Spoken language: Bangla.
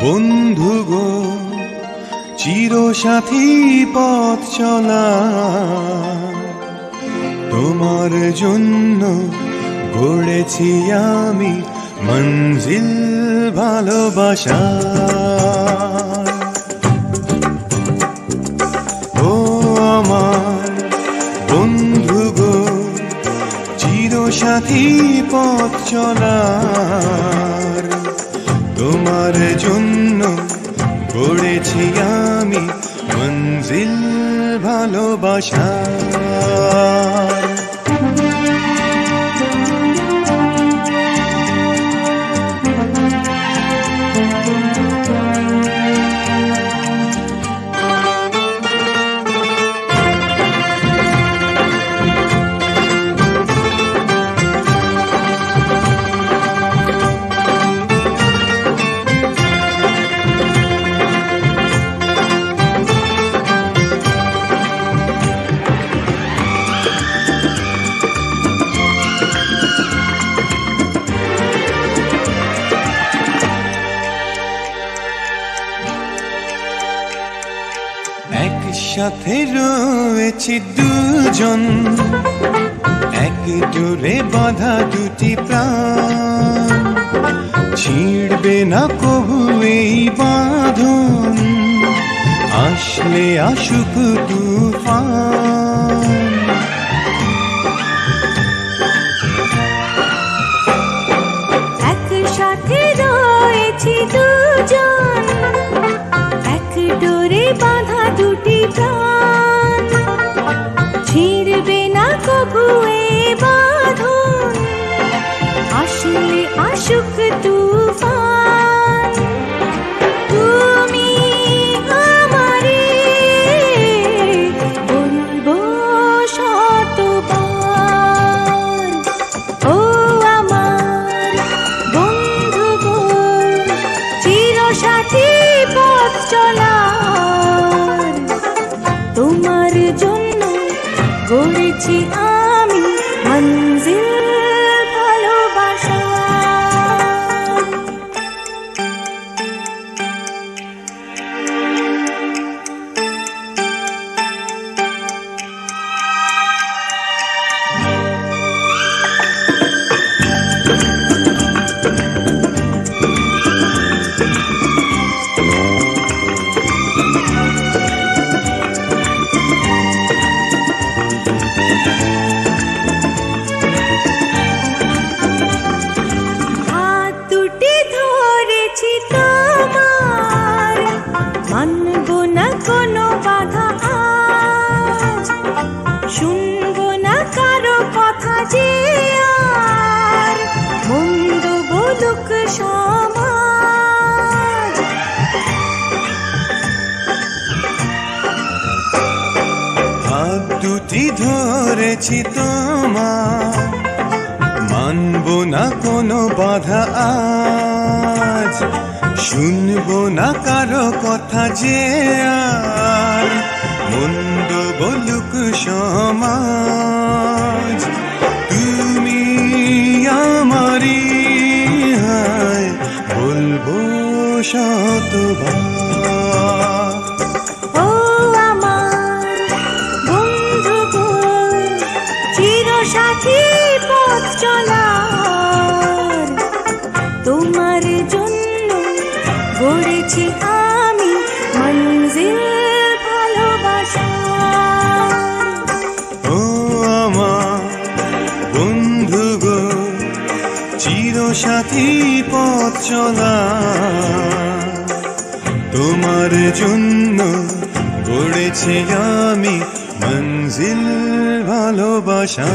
বন্ধু গো চিরসাথী পথ চলা, তোমার জন্য গড়েছি আমি মঞ্জিল ভালোবাসা। ও আমার বন্ধু গো চিরসাথী পথ চলার, তোমার জন্য গড়েছি আমি মঞ্জিল ভালোবাসা। একসাথে রয়েছি দুজন, এক জোরে বাঁধা দুটি প্রাণ, ছিড়বে না কবু এই বাঁধন, আসলে আসুক তুফান। একসাথে রয়েছি দুজন, এক ডোরে বাঁধা দুটি প্রাণ, ছিড়বে না কবু এ বাঁধন, আসলে আসুক তুফান। তুমি আমারে বলবো শতবার, ও আমার বন্ধু গো চিরসাথী পথ চলার, তোমার জন্য গড়েছি আমি মঞ্জিল ভালোবাসা। হাত দুটি ধরেছি তোমার, মানব না কোনো বাধা আজ, শুনবো না কারো কথা যে আর, মন্দ বলুক সমাজ। হাত দুটি ধরেছি তোমার, মানব না কোনো বাধা আজ, শুনবো না কারো কথা যে আর, মন্দ বলুক সমাজ। তুমি আমারি হায় বলবো শতবার, ও আমার বন্ধু গো চিরসাথী পথ চলার, তোমার জন্য গড়েছি আমি মঞ্জিল ভালোবাসা। ও আমার বন্ধু গো চিরসাথী পথ চলা, তোমার জন্য গড়েছি আমি মঞ্জিল ভালোবাসা।